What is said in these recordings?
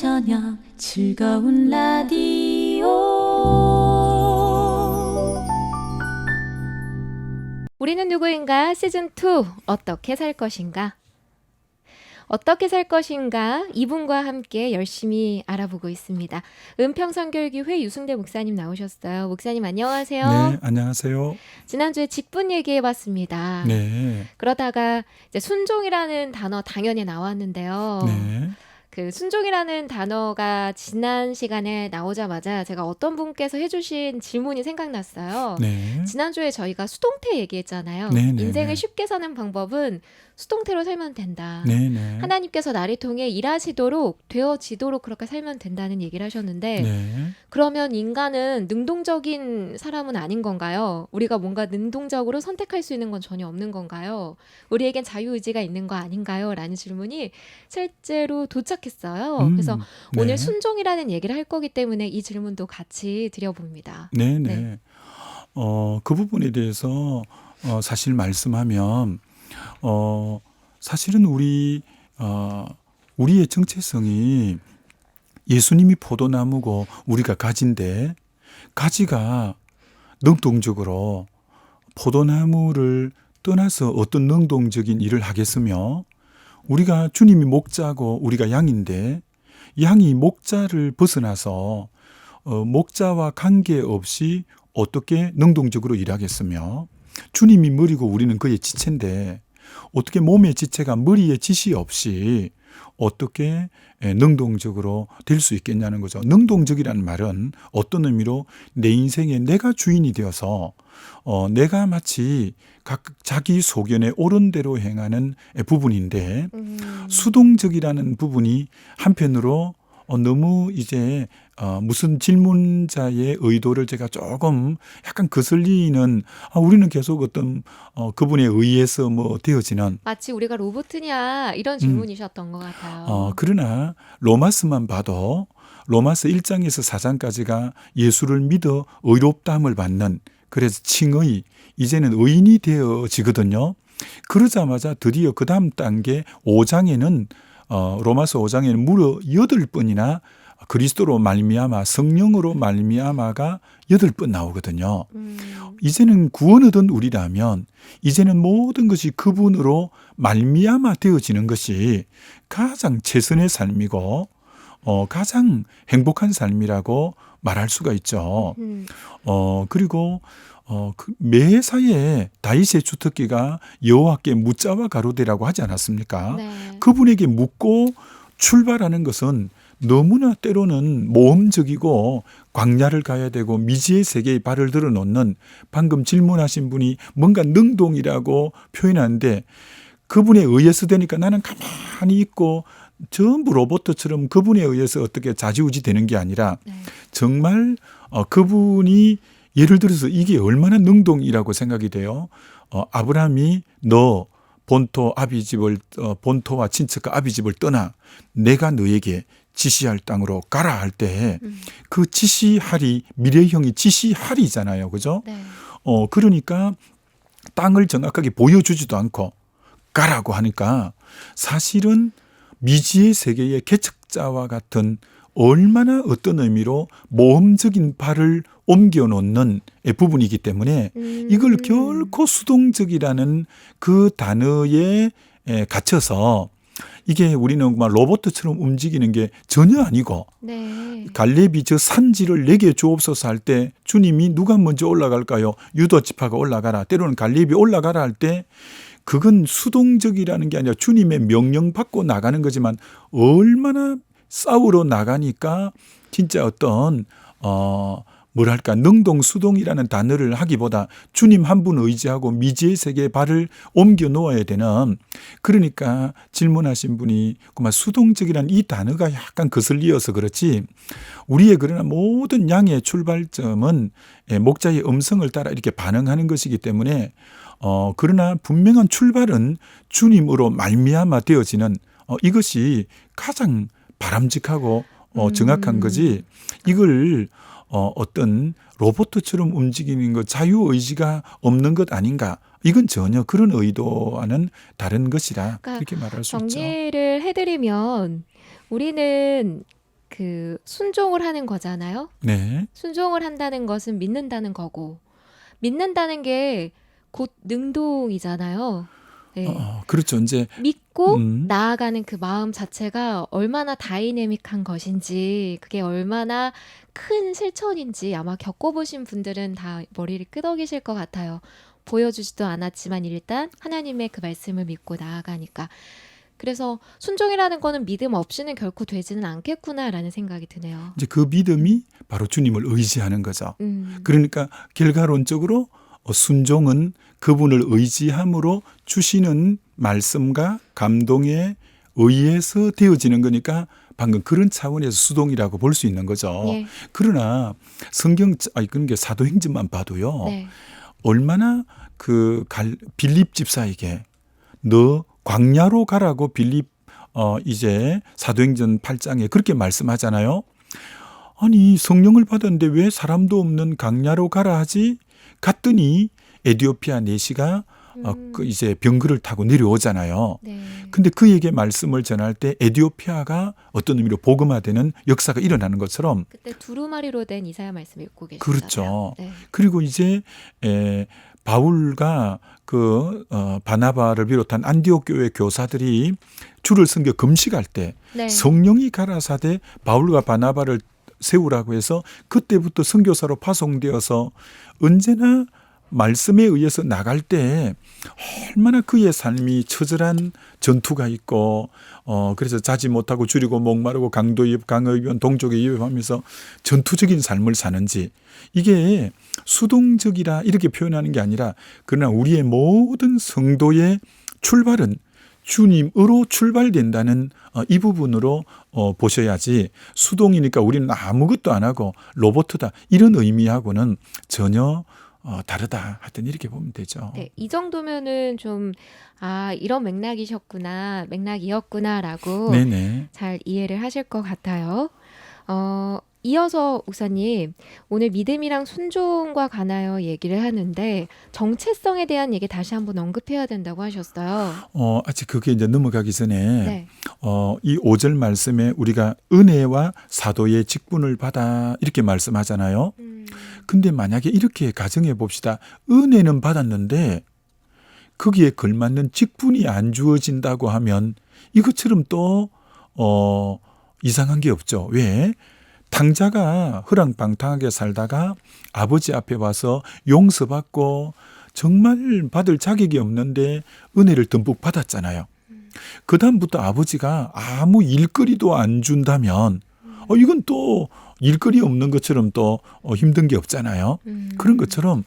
저녁 즐거운 라디오. 우리는 누구인가 시즌2 어떻게 살 것인가? 어떻게 살 것인가 이분과 함께 열심히 알아보고 있습니다. 은평선교회교회 유승대 목사님 나오셨어요. 목사님 안녕하세요. 네, 안녕하세요. 지난주에 직분 얘기해봤습니다. 네, 그러다가 이제 순종이라는 단어 당연히 나왔는데요. 네, 그 순종이라는 단어가 지난 시간에 나오자마자 제가 어떤 분께서 해주신 질문이 생각났어요. 네, 지난주에 저희가 수동태 얘기했잖아요. 네, 네, 인생을 네. 쉽게 사는 방법은 수동태로 살면 된다. 네, 네, 하나님께서 나를 통해 일하시도록 되어지도록 그렇게 살면 된다는 얘기를 하셨는데 네. 그러면 인간은 능동적인 사람은 아닌 건가요? 우리가 뭔가 능동적으로 선택할 수 있는 건 전혀 없는 건가요? 우리에겐 자유의지가 있는 거 아닌가요? 라는 질문이 실제로 도착했어요. 그래서 네, 오늘 순종이라는 얘기를 할 거기 때문에 이 질문도 같이 드려봅니다. 네, 네. 네. 그 부분에 대해서 사실 말씀하면 사실은 우리의 정체성이 예수님이 포도나무고 우리가 가지인데 가지가 능동적으로 포도나무를 떠나서 어떤 능동적인 일을 하겠으며 우리가 주님이 목자고 우리가 양인데 양이 목자를 벗어나서 목자와 관계없이 어떻게 능동적으로 일하겠으며 주님이 머리고 우리는 그의 지체인데 어떻게 몸의 지체가 머리의 지시 없이 어떻게 능동적으로 될 수 있겠냐는 거죠. 능동적이라는 말은 어떤 의미로 내 인생에 내가 주인이 되어서 내가 마치 각 자기 소견에 옳은 대로 행하는 부분인데 수동적이라는 부분이 한편으로 너무 이제 무슨 질문자의 의도를 제가 조금 약간 거슬리는 우리는 계속 어떤 그분에 의해서 뭐 되어지는 마치 우리가 로봇이냐 이런 질문이셨던 것 같아요. 그러나 로마서만 봐도 로마서 1장에서 4장까지가 예수를 믿어 의롭다함을 받는 그래서 칭의 이제는 의인이 되어지거든요. 그러자마자 드디어 그 다음 단계 5장에는 로마서 5장에는 무려 8번이나 그리스도로 말미암아 성령으로 말미암아가 8번 나오거든요. 이제는 구원 얻은 우리라면 이제는 모든 것이 그분으로 말미암아 되어지는 것이 가장 최선의 삶이고 가장 행복한 삶이라고 말할 수가 있죠. 그리고 매사에 다윗의 주특기가 여호와께 묻자와 가로되라고 하지 않았습니까? 네. 그분에게 묻고 출발하는 것은 너무나 때로는 모험적이고 광야를 가야 되고 미지의 세계에 발을 들어놓는 방금 질문하신 분이 뭔가 능동이라고 표현하는데 그분에 의해서 되니까 나는 가만히 있고 전부 로봇처럼 그분에 의해서 어떻게 좌지우지 되는 게 아니라 정말 그분이 예를 들어서 이게 얼마나 능동이라고 생각이 돼요. 아브라함이 너 본토 아비 집을 본토와 친척과 아비 집을 떠나 내가 너에게 지시할 땅으로 가라 할 때 그 지시하리 미래형이 지시하리잖아요. 그죠? 네. 그러니까 땅을 정확하게 보여주지도 않고 가라고 하니까 사실은 미지의 세계의 개척자와 같은 얼마나 어떤 의미로 모험적인 발을 옮겨놓는 부분이기 때문에 이걸 결코 수동적이라는 그 단어에 갇혀서 이게 우리는 막 로봇처럼 움직이는 게 전혀 아니고 네. 갈렙이 저 산지를 내게 주옵소서 할 때 주님이 누가 먼저 올라갈까요? 유다 지파가 올라가라. 때로는 갈렙이 올라가라 할 때 그건 수동적이라는 게 아니라 주님의 명령 받고 나가는 거지만 얼마나 싸우러 나가니까 진짜 어떤 뭐랄까 능동수동이라는 단어를 하기보다 주님 한 분 의지하고 미지의 세계에 발을 옮겨 놓아야 되는 그러니까 질문하신 분이 그만 수동적이라는 이 단어가 약간 거슬리어서 그렇지 우리의 그러나 모든 양의 출발점은 목자의 음성을 따라 이렇게 반응하는 것이기 때문에 그러나 분명한 출발은 주님으로 말미암아 되어지는 이것이 가장 바람직하고 정확한 거지 이걸 어떤 로봇처럼 움직이는 것 자유의지가 없는 것 아닌가 이건 전혀 그런 의도와는 다른 것이라 그러니까 그렇게 말할 수 있죠. 정리를 해드리면 우리는 그 순종을 하는 거잖아요. 네. 순종을 한다는 것은 믿는다는 거고 믿는다는 게 곧 능동이잖아요. 네. 그렇죠. 이제 믿고 음. 나아가는 그 마음 자체가 얼마나 다이내믹한 것인지 그게 얼마나 큰 실천인지 아마 겪어보신 분들은 다 머리를 끄덕이실 것 같아요. 보여주지도 않았지만 일단 하나님의 그 말씀을 믿고 나아가니까. 그래서 순종이라는 거는 믿음 없이는 결코 되지는 않겠구나라는 생각이 드네요. 이제 그 믿음이 바로 주님을 의지하는 거죠. 음. 그러니까 결과론적으로 순종은 그분을 의지함으로 주시는 말씀과 감동에 의해서 되어지는 거니까 방금 그런 차원에서 수동이라고 볼 수 있는 거죠. 예. 그러나 성경 그런 게 사도행전만 봐도요. 네. 얼마나 빌립 집사에게 너 광야로 가라고 빌립 이제 사도행전 8장에 그렇게 말씀하잖아요. 아니 성령을 받았는데 왜 사람도 없는 광야로 가라 하지? 갔더니 에디오피아 내시가 이제 병거를 타고 내려오잖아요. 네. 근데 그에게 말씀을 전할 때 에디오피아가 어떤 의미로 복음화되는 역사가 일어나는 것처럼 그때 두루마리로 된 이사야 말씀 읽고 계시잖아요. 그렇죠. 네. 그리고 이제 바울과 바나바를 비롯한 안디옥 교회 교사들이 주를 섬겨 금식할 때 네. 성령이 가라사대 바울과 바나바를 세우라고 해서 그때부터 선교사로 파송되어서 언제나 말씀에 의해서 나갈 때 얼마나 그의 삶이 처절한 전투가 있고 그래서 자지 못하고 줄이고 목마르고 강도에 강의원 동족에 위협하면서 전투적인 삶을 사는지 이게 수동적이라 이렇게 표현하는 게 아니라 그러나 우리의 모든 성도의 출발은 주님으로 출발된다는 이 부분으로 보셔야지 수동이니까 우리는 아무것도 안 하고 로봇이다 이런 의미하고는 전혀 다르다 하여튼 이렇게 보면 되죠. 네, 이 정도면은 좀 이런 맥락이었구나라고 네네. 잘 이해를 하실 것 같아요. 이어서 목사님 오늘 믿음이랑 순종과 관하여 얘기를 하는데 정체성에 대한 얘기 다시 한번 언급해야 된다고 하셨어요. 아직 그게 이제 넘어가기 전에 네. 이 5절 말씀에 우리가 은혜와 사도의 직분을 받아 이렇게 말씀하잖아요. 근데 만약에 이렇게 가정해 봅시다. 은혜는 받았는데 거기에 걸맞는 직분이 안 주어진다고 하면 이것처럼 또 이상한 게 없죠. 왜? 탕자가 허랑방탕하게 살다가 아버지 앞에 와서 용서받고 정말 받을 자격이 없는데 은혜를 듬뿍 받았잖아요. 그 다음부터 아버지가 아무 일거리도 안 준다면 이건 또 일거리 없는 것처럼 또 힘든 게 없잖아요. 그런 것처럼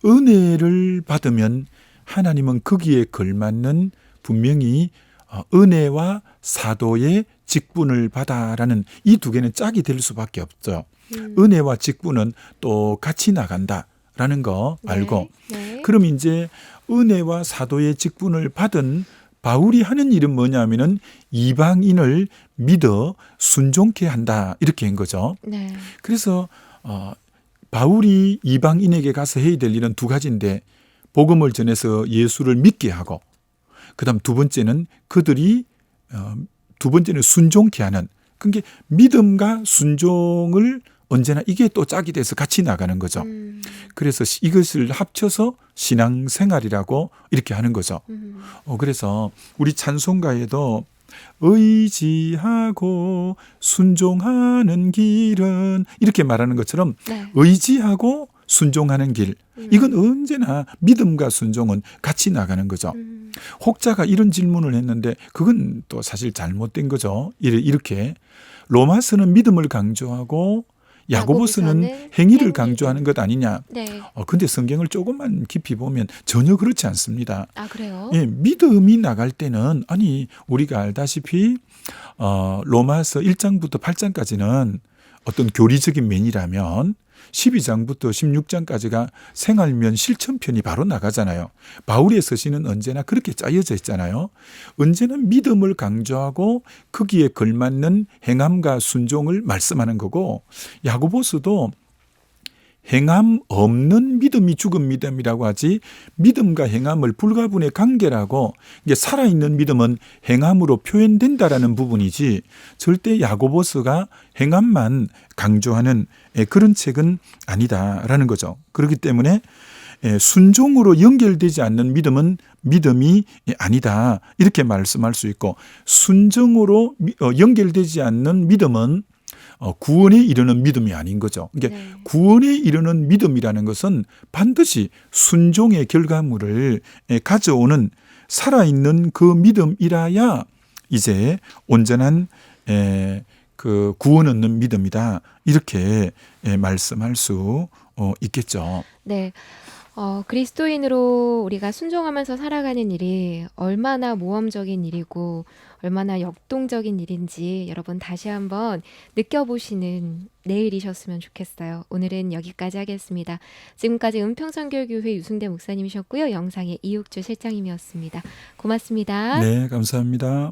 은혜를 받으면 하나님은 거기에 걸맞는 분명히 은혜와 사도의 직분을 받아라는 이 두 개는 짝이 될 수밖에 없죠. 은혜와 직분은 또 같이 나간다라는 거 알고 네. 그럼 이제 은혜와 사도의 직분을 받은 바울이 하는 일은 뭐냐면은 이방인을 믿어 순종케 한다 이렇게 한 거죠. 네. 그래서 바울이 이방인에게 가서 해야 될 일은 두 가지인데 복음을 전해서 예수를 믿게 하고 그다음 두 번째는 그들이 두 번째는 순종케 하는 그러니까 믿음과 순종을 언제나 이게 또 짝이 돼서 같이 나가는 거죠. 그래서 이것을 합쳐서 신앙생활이라고 이렇게 하는 거죠. 그래서 우리 찬송가에도 의지하고 순종하는 길은 이렇게 말하는 것처럼 네. 의지하고 순종하는 길 이건 언제나 믿음과 순종은 같이 나가는 거죠. 혹자가 이런 질문을 했는데 그건 또 사실 잘못된 거죠. 이렇게 로마서는 믿음을 강조하고 야고보서는 행위를 강조하는 것 아니냐. 네. 근데 성경을 조금만 깊이 보면 전혀 그렇지 않습니다. 그래요? 예, 믿음이 나갈 때는 우리가 알다시피 로마서 1장부터 8장까지는 어떤 교리적인 면이라면 12장부터 16장까지가 생활면 실천편이 바로 나가잖아요. 바울의 서신은 언제나 그렇게 짜여져 있잖아요. 언제나 믿음을 강조하고 거기에 걸맞는 행함과 순종을 말씀하는 거고 야고보서도 행함 없는 믿음이 죽은 믿음이라고 하지 믿음과 행함을 불가분의 관계라고 이게 살아있는 믿음은 행함으로 표현된다라는 부분이지 절대 야고보서가 행함만 강조하는 그런 책은 아니다라는 거죠. 그렇기 때문에 순종으로 연결되지 않는 믿음은 믿음이 아니다 이렇게 말씀할 수 있고 순종으로 연결되지 않는 믿음은 구원에 이르는 믿음이 아닌 거죠. 그러니까 네. 구원에 이르는 믿음이라는 것은 반드시 순종의 결과물을 가져오는 살아있는 그 믿음이라야 이제 온전한 그 구원 얻는 믿음이다 이렇게 말씀할 수 있겠죠. 네. 그리스도인으로 우리가 순종하면서 살아가는 일이 얼마나 모험적인 일이고 얼마나 역동적인 일인지 여러분 다시 한번 느껴보시는 내일이셨으면 좋겠어요. 오늘은 여기까지 하겠습니다. 지금까지 은평선교교회 유승대 목사님이셨고요. 영상의 이육주 실장님이었습니다. 고맙습니다. 네, 감사합니다.